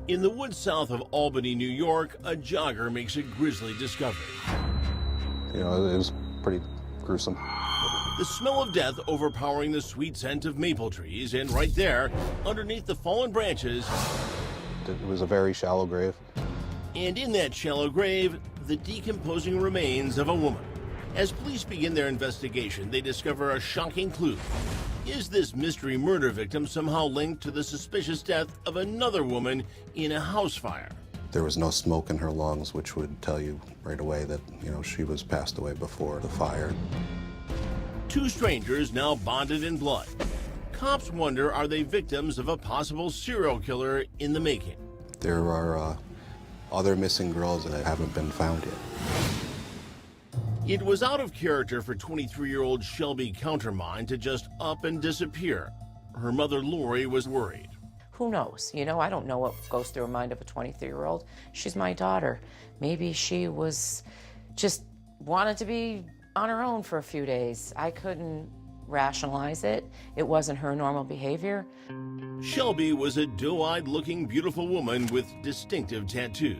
In the woods south of Albany, New York, a jogger makes a grisly discovery. You know, it was pretty gruesome. The smell of death overpowering the sweet scent of maple trees, and right there, underneath the fallen branches, It was a very shallow grave. and in that shallow grave, the decomposing remains of a woman. As police begin their investigation, they discover a shocking clue. Is this mystery murder victim somehow linked to the suspicious death of another woman in a house fire? There was no smoke in her lungs, which would tell you right away that, you know, she was passed away before the fire. Two strangers now bonded in blood. Cops wonder, are they victims of a possible serial killer in the making? There are other missing girls that haven't been found yet. It was out of character for 23-year-old Shelby Countermine to just up and disappear. Her mother, Lori, was worried. Who knows? You know, I don't know what goes through the mind of a 23-year-old. She's my daughter. Maybe she was just wanted to be on her own for a few days. I couldn't rationalize it. It wasn't her normal behavior. Shelby was a doe-eyed looking beautiful woman with distinctive tattoos.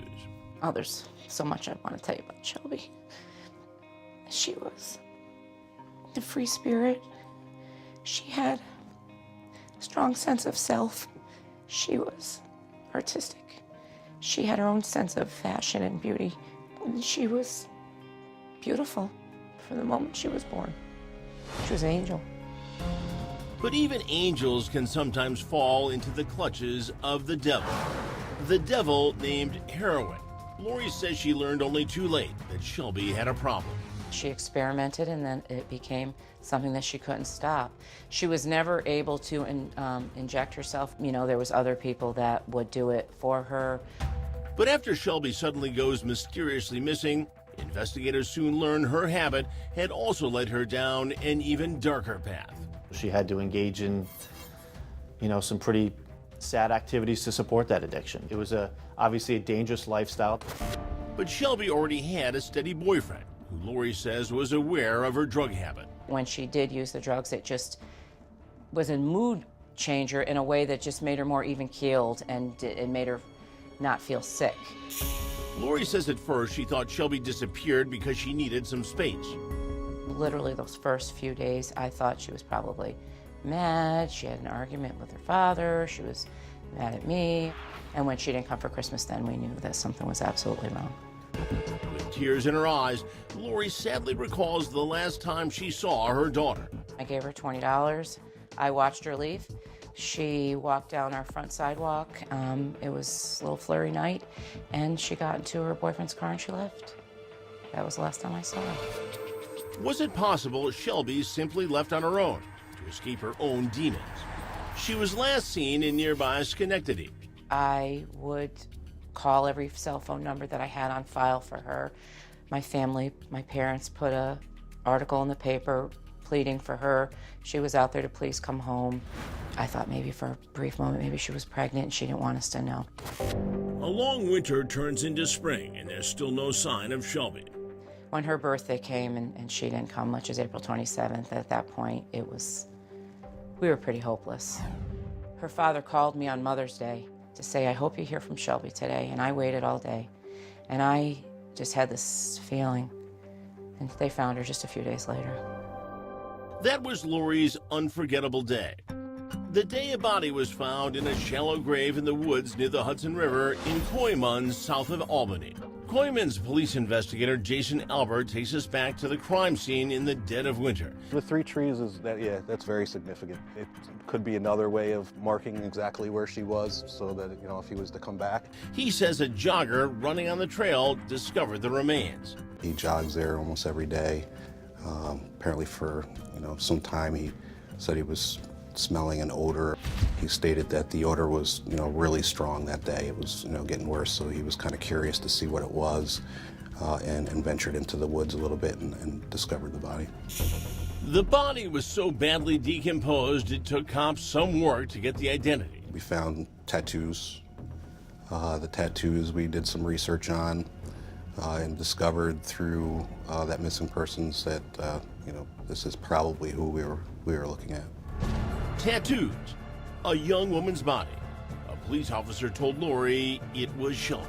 Oh, there's so much I want to tell you about Shelby. She was a free spirit. She had a strong sense of self. She was artistic. She had her own sense of fashion and beauty. And she was beautiful from the moment she was born. She was an angel. But even angels can sometimes fall into the clutches of the devil. The devil named heroin. Lori says she learned only too late that Shelby had a problem. She experimented, and then it became something that she couldn't stop. She was never able to inject herself. You know, there was other people that would do it for her. But after Shelby suddenly goes mysteriously missing, investigators soon learn her habit had also led her down an even darker path. She had to engage in, you know, some pretty sad activities to support that addiction. It was obviously a dangerous lifestyle. But Shelby already had a steady boyfriend, who Lori says was aware of her drug habit. When she did use the drugs, it just was a mood changer in a way that just made her more even-keeled, and it made her not feel sick. Lori says at first she thought Shelby disappeared because she needed some space. Literally those first few days, I thought she was probably mad. She had an argument with her father. She was mad at me. And when she didn't come for Christmas, then we knew that something was absolutely wrong. With tears in her eyes, Lori sadly recalls the last time she saw her daughter. I gave her $20. I watched her leave. She walked down our front sidewalk. It was a little flurry night, and she got into her boyfriend's car and she left. That was the last time I saw her. Was it possible Shelby simply left on her own to escape her own demons? She was last seen in nearby Schenectady. I would call every cell phone number that I had on file for her. My family, my parents put an article in the paper pleading for her. She was out there to please come home. I thought maybe for a brief moment, maybe she was pregnant and she didn't want us to know. A long winter turns into spring, and there's still no sign of Shelby. When her birthday came and she didn't come, which is April 27th, at that point, we were pretty hopeless. Her father called me on Mother's Day to say, I hope you hear from Shelby today, and I waited all day. And I just had this feeling, and they found her just a few days later. That was Lori's unforgettable day. The day a body was found in a shallow grave in the woods near the Hudson River in Coymans, south of Albany. Coymans police investigator Jason Albert takes us back to the crime scene in the dead of winter. The 3 trees that's very significant. It could be another way of marking exactly where she was so that, you know, if he was to come back. He says a jogger running on the trail discovered the remains. He jogs there almost every day. Apparently for, you know, some time he said he was smelling an odor. He stated that the odor was, you know, really strong that day. It was, you know, getting worse, so he was kind of curious to see what it was and ventured into the woods a little bit and discovered the body. The body was so badly decomposed it took cops some work to get the identity. We found tattoos. The tattoos we did some research on and discovered through that missing persons that, you know, this is probably who we were looking at. Tattoos, a young woman's body, a police officer told Lori it was Shelby.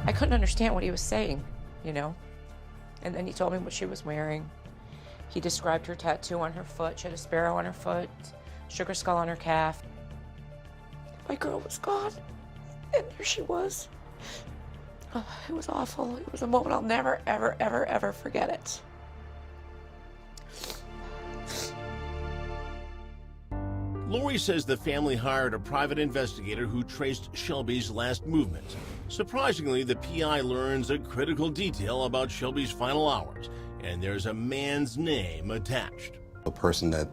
I couldn't understand what he was saying, you know. And then he told me what she was wearing. He described her tattoo on her foot. She had a sparrow on her foot, sugar skull on her calf. My girl was gone, and there she was. Oh, it was awful. It was a moment I'll never, ever, ever, ever forget it. Lori says the family hired a private investigator who traced Shelby's last movements. Surprisingly, the PI learns a critical detail about Shelby's final hours, and there's a man's name attached. The person that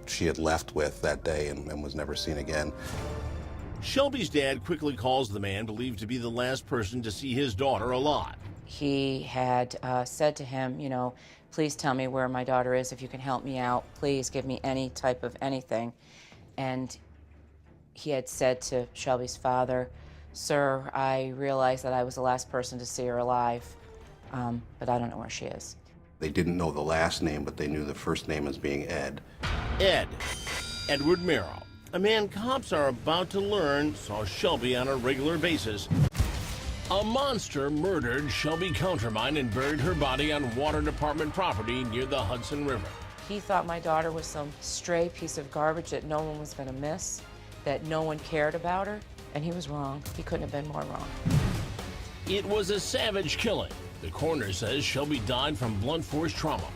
she had left with that day and was never seen again. Shelby's dad quickly calls the man believed to be the last person to see his daughter alive. He had said to him, you know, please tell me where my daughter is. If you can help me out, please give me any type of anything. And he had said to Shelby's father, sir, I realize that I was the last person to see her alive, but I don't know where she is. They didn't know the last name, but they knew the first name as being Ed. Ed, Edward Mero, a man cops are about to learn saw Shelby on a regular basis. A monster murdered Shelby Countermine and buried her body on Water Department property near the Hudson River. He thought my daughter was some stray piece of garbage that no one was going to miss, that no one cared about her, and he was wrong. He couldn't have been more wrong. It was a savage killing. The coroner says Shelby died from blunt force trauma.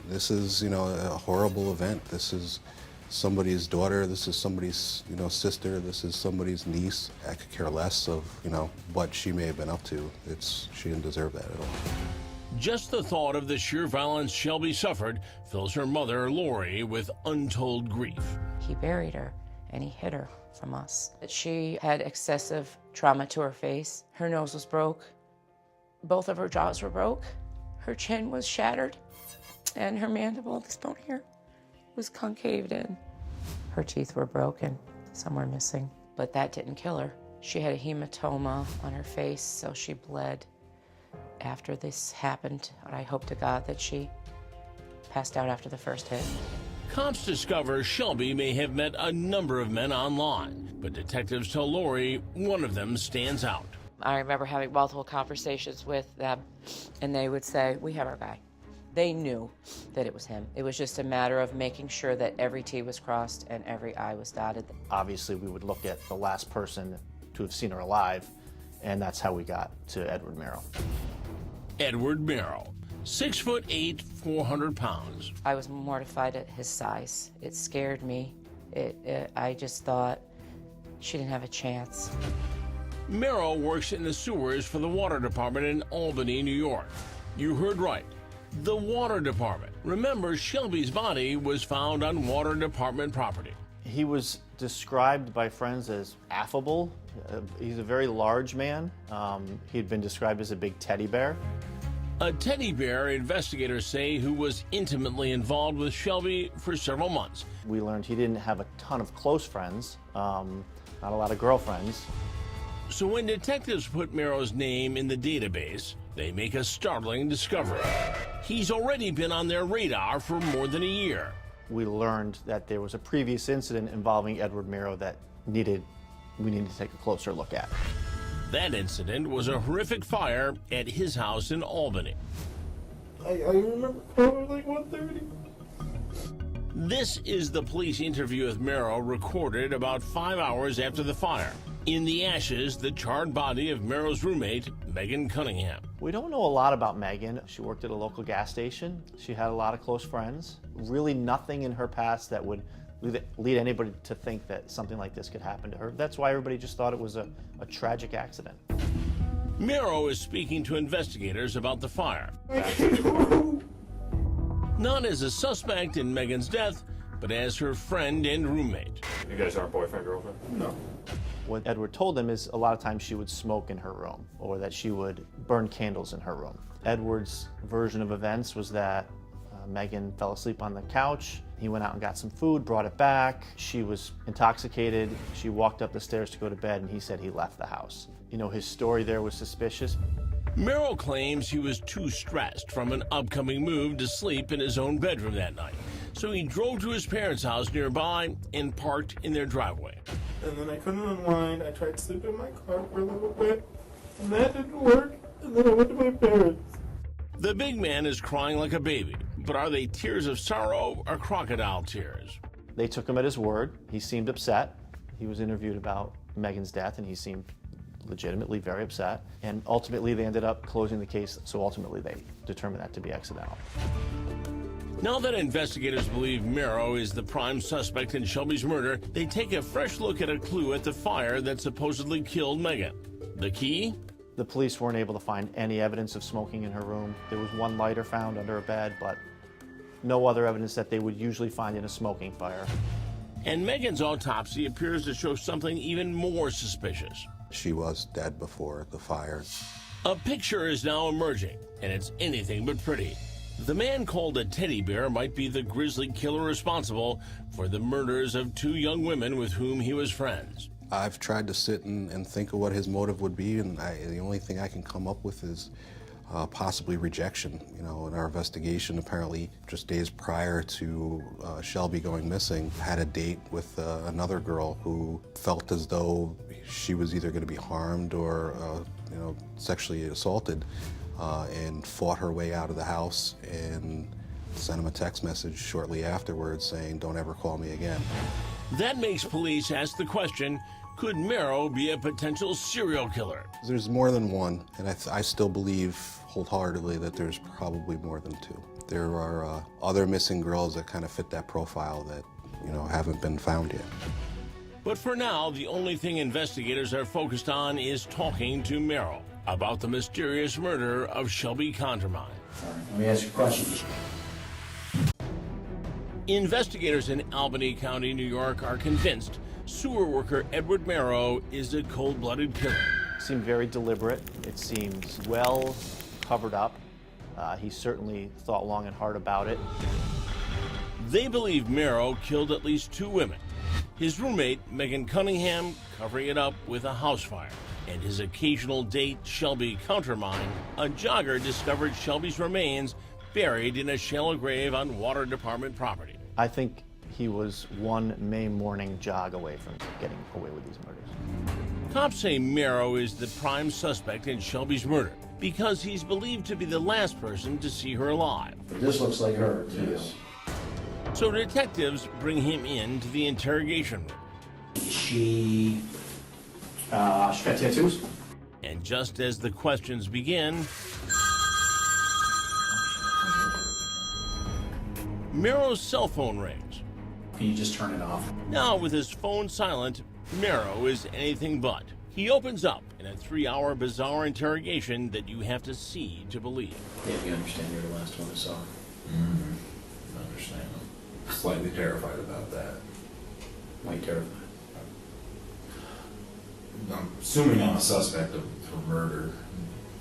This is, you know, a horrible event. This is somebody's daughter. This is somebody's, you know, sister. This is somebody's niece. I could care less of, you know, what she may have been up to. She didn't deserve that at all. Just the thought of the sheer violence Shelby suffered fills her mother, Lori, with untold grief. He buried her, and he hid her from us. She had excessive trauma to her face. Her nose was broke. Both of her jaws were broke. Her chin was shattered, and her mandible, this bone here, was concaved in. Her teeth were broken, some were missing, but that didn't kill her. She had a hematoma on her face, so she bled. After this happened, I hope to God that she passed out after the first hit. Cops discover Shelby may have met a number of men online, but detectives tell Lori one of them stands out. I remember having multiple conversations with them, and they would say, we have our guy. They knew that it was him. It was just a matter of making sure that every T was crossed and every I was dotted. Obviously, we would look at the last person to have seen her alive, and that's how we got to Edward Mero. Edward Mero, 6'8", 400 pounds. I was mortified at his size. It scared me. I just thought she didn't have a chance. Mero works in the sewers for the Water Department in Albany, New York. You heard right. The Water Department. Remember, Shelby's body was found on Water Department property. He was described by friends as affable. He's a very large man. He'd been described as a big teddy bear. A teddy bear, investigators say, who was intimately involved with Shelby for several months. We learned he didn't have a ton of close friends, not a lot of girlfriends. So when detectives put Mero's name in the database, they make a startling discovery. He's already been on their radar for more than a year. We learned that there was a previous incident involving Edward Mero that we needed to take a closer look at. That incident was a horrific fire at his house in Albany. I remember it was like 1:30. This is the police interview with Mero recorded about 5 hours after the fire. In the ashes, the charred body of Mero's roommate, Megan Cunningham. We don't know a lot about Megan. She worked at a local gas station. She had a lot of close friends. Really nothing in her past that would lead anybody to think that something like this could happen to her. That's why everybody just thought it was a tragic accident. Mero is speaking to investigators about the fire. Not as a suspect in Megan's death, but as her friend and roommate. You guys aren't boyfriend, girlfriend? No. What Edward told them is a lot of times she would smoke in her room or that she would burn candles in her room. Edward's version of events was that Megan fell asleep on the couch. He went out and got some food, brought it back. She was intoxicated. She walked up the stairs to go to bed, and he said he left the house. You know, his story there was suspicious. Mero claims he was too stressed from an upcoming move to sleep in his own bedroom that night. So he drove to his parents' house nearby and parked in their driveway. and then I couldn't unwind. I tried to sleep in my car for a little bit, and that didn't work, and then I went to my parents. The big man is crying like a baby, but are they tears of sorrow or crocodile tears? They took him at his word. He seemed upset. He was interviewed about Megan's death, and he seemed legitimately very upset. And ultimately, they ended up closing the case, so ultimately they determined that to be accidental. Now that investigators believe Mero is the prime suspect in Shelby's murder, they take a fresh look at a clue at the fire that supposedly killed Megan. The key? The police weren't able to find any evidence of smoking in her room. There was one lighter found under a bed, but no other evidence that they would usually find in a smoking fire. And Megan's autopsy appears to show something even more suspicious. She was dead before the fire. A picture is now emerging, and it's anything but pretty. The man called a teddy bear might be the grisly killer responsible for the murders of two young women with whom he was friends. I've tried to sit and think of what his motive would be, and the only thing I can come up with is possibly rejection. You know, in our investigation, apparently just days prior to Shelby going missing, had a date with another girl who felt as though she was either going to be harmed or, sexually assaulted, and fought her way out of the house and sent him a text message shortly afterwards saying, "Don't ever call me again." That makes police ask the question, could Mero be a potential serial killer? There's more than one, and I still believe wholeheartedly that there's probably more than two. There are other missing girls that kind of fit that profile that, haven't been found yet. But for now, the only thing investigators are focused on is talking to Mero about the mysterious murder of Shelby Contermine. All right, let me ask you a question. Investigators in Albany County, New York are convinced sewer worker Edward Mero is a cold-blooded killer. It seemed very deliberate. It seemed well covered up. He certainly thought long and hard about it. They believe Mero killed at least two women. His roommate, Megan Cunningham, covering it up with a house fire. And his occasional date, Shelby Contermine, a jogger discovered Shelby's remains buried in a shallow grave on Water Department property. I think he was one May morning jog away from getting away with these murders. Cops say Mero is the prime suspect in Shelby's murder because he's believed to be the last person to see her alive. This looks like her, too. Yes. So detectives bring him in to the interrogation room. She got tattoos? And just as the questions begin, Mero's cell phone rings. Can you just turn it off? Now, with his phone silent, Mero is anything but. He opens up in a 3-hour bizarre interrogation that you have to see to believe. Yeah, you understand you're the last one I saw. I understand. I'm slightly terrified about that. Why are you terrified? I'm assuming I'm a suspect of murder.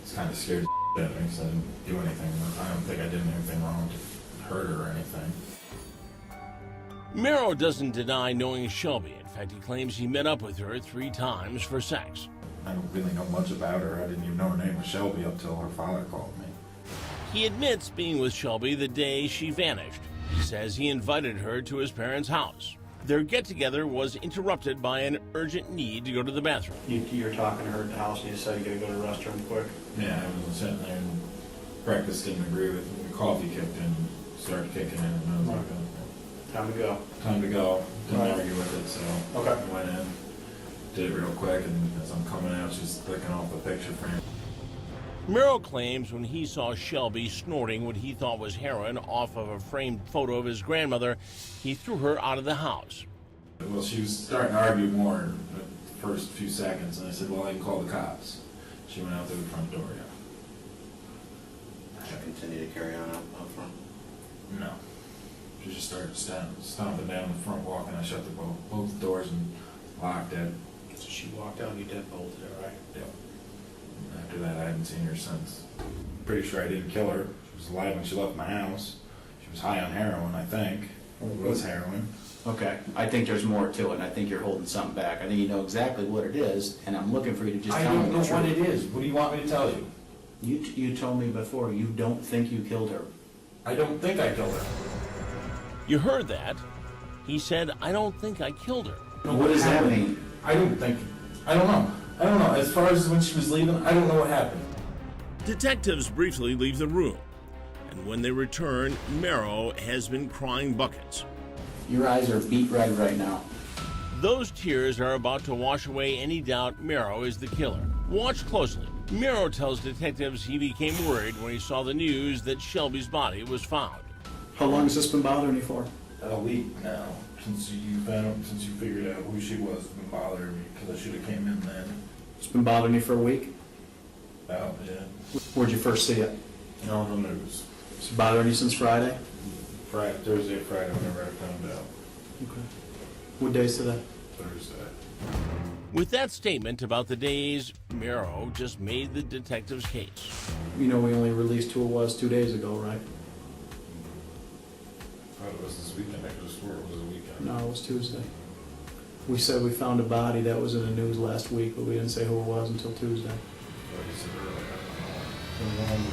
It's kind of scared the shit out of me because I didn't do anything. I don't think I did anything wrong to hurt her or anything. Mero doesn't deny knowing Shelby. In fact, he claims he met up with her 3 times for sex. I don't really know much about her. I didn't even know her name was Shelby up till her father called me. He admits being with Shelby the day she vanished. He says he invited her to his parents' house. Their get-together was interrupted by an urgent need to go to the bathroom. You're talking to her at the house and you decided you gotta go to the restroom quick. Yeah, I was sitting there and breakfast didn't agree with me. The coffee kicked in, started kicking in, and I was like, Time to go. time to go. Didn't Right. argue with it, so Okay. I went in, did it real quick, and as I'm coming out, she's clicking off the picture frame. Mero claims when he saw Shelby snorting what he thought was heroin off of a framed photo of his grandmother, he threw her out of the house. Well, she was starting to argue more in the first few seconds, and I said, well, I can call the cops. She went out through the front door, yeah. Should I continue to carry on out front? No. She just started stomping down the front walk, and I shut both doors and locked it. So she walked out and you deadbolted it, right? Yep. And after that, I haven't seen her since. Pretty sure I didn't kill her. She was alive when she left my house. She was high on heroin, I think. It was heroin. Okay, I think there's more to it, and I think you're holding something back. I think you know exactly what it is, and I'm looking for you to just I tell me don't know the what truth. it is. What do you want me to tell you? You told me before you don't think you killed her. I don't think I killed her. You heard that? He said, I don't think I killed her. What does that mean? I don't know. As far as when she was leaving, I don't know what happened. Detectives briefly leave the room, and when they return, Mero has been crying buckets. Your eyes are beet red right now. Those tears are about to wash away any doubt Mero is the killer. Watch closely. Mero tells detectives he became worried when he saw the news that Shelby's body was found. How long has this been bothering you for? A week now, since you figured out who she was, it's been bothering me, because I should have came in then. It's been bothering you for a week? Oh, yeah. Where'd you first see it? On the news. It's been bothering you since Friday? Thursday or Friday, whenever I found out. Okay. What day's today? Thursday. With that statement about the days, Mero just made the detective's case. You know we only released who it was 2 days ago, right? I thought it was this weekend. I could have swore it was a weekend. No, it was Tuesday. We said we found a body that was in the news last week, but we didn't say who it was until Tuesday. Like you said earlier, I don't know.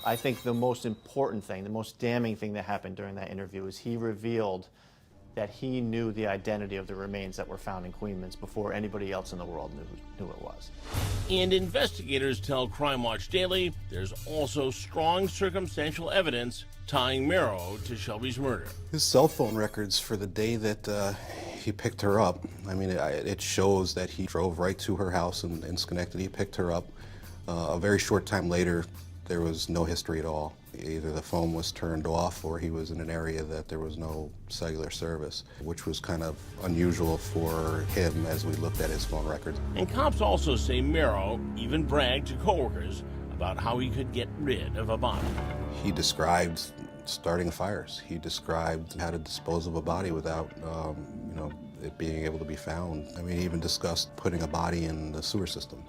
I think the most important thing, the most damning thing that happened during that interview is he revealed that he knew the identity of the remains that were found in Queens before anybody else in the world knew it was. And investigators tell Crime Watch Daily there's also strong circumstantial evidence tying Mero to Shelby's murder. His cell phone records for the day that he picked her up, I mean, it shows that he drove right to her house in Schenectady, picked her up. A very short time later, there was no history at all. Either the phone was turned off or he was in an area that there was no cellular service, which was kind of unusual for him as we looked at his phone records. And cops also say Mero even bragged to coworkers about how he could get rid of a body. He described starting fires. He described how to dispose of a body without, it being able to be found. I mean, he even discussed putting a body in the sewer system.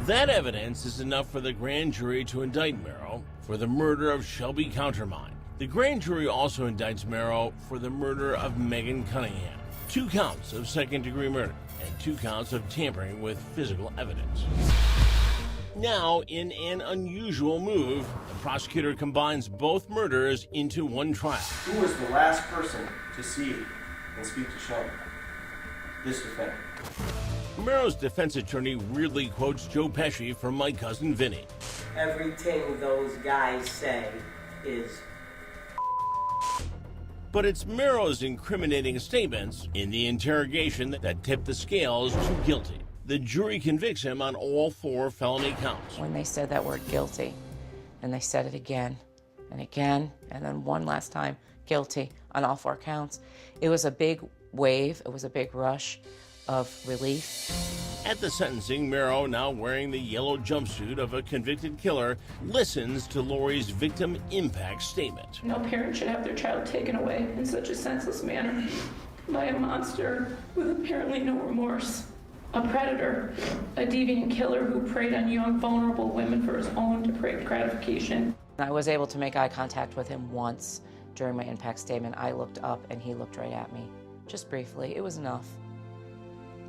That evidence is enough for the grand jury to indict Mero for the murder of Shelby Countermine. The grand jury also indicts Mero for the murder of Megan Cunningham, 2 counts of second-degree murder, and 2 counts of tampering with physical evidence. Now, in an unusual move, the prosecutor combines both murders into one trial. Who was the last person to see and speak to Shelby? This defendant. Mero's defense attorney weirdly quotes Joe Pesci from My Cousin Vinny. Everything those guys say is. But it's Mero's incriminating statements in the interrogation that tip the scales to guilty. The jury convicts him on all 4 felony counts. When they said that word guilty, and they said it again and again, and then one last time, guilty on all 4 counts, it was a big wave, it was a big rush of relief. At the sentencing, Mero, now wearing the yellow jumpsuit of a convicted killer, listens to Lori's victim impact statement. No parent should have their child taken away in such a senseless manner by a monster with apparently no remorse. A predator, a deviant killer who preyed on young, vulnerable women for his own depraved gratification. I was able to make eye contact with him once during my impact statement. I looked up and he looked right at me, just briefly. It was enough.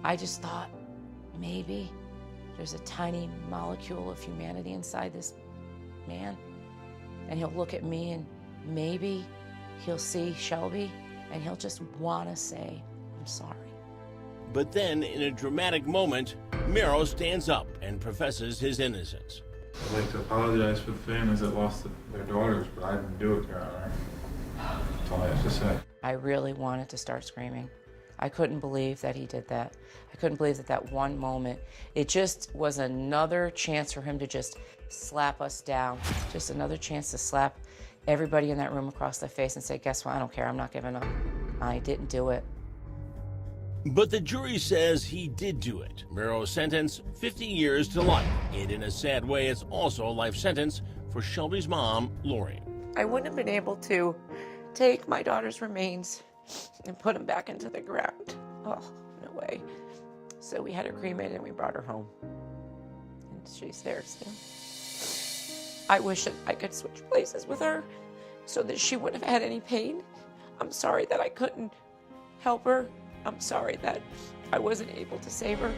I just thought, maybe there's a tiny molecule of humanity inside this man, and he'll look at me and maybe he'll see Shelby and he'll just want to say, I'm sorry. But then, in a dramatic moment, Mero stands up and professes his innocence. I'd like to apologize for the families that lost their daughters, but I didn't do it, Your Honor. That's all I have to say. I really wanted to start screaming. I couldn't believe that he did that. I couldn't believe that one moment, it just was another chance for him to just slap us down. Just another chance to slap everybody in that room across the face and say, guess what, I don't care, I'm not giving up. I didn't do it. But the jury says he did do it. Mero's sentence, 50 years to life. And in a sad way, it's also a life sentence for Shelby's mom, Lori. I wouldn't have been able to take my daughter's remains and put them back into the ground. Oh, no way. So we had her cremated and we brought her home. And she's there still. I wish that I could switch places with her so that she wouldn't have had any pain. I'm sorry that I couldn't help her. I'm sorry that I wasn't able to save her.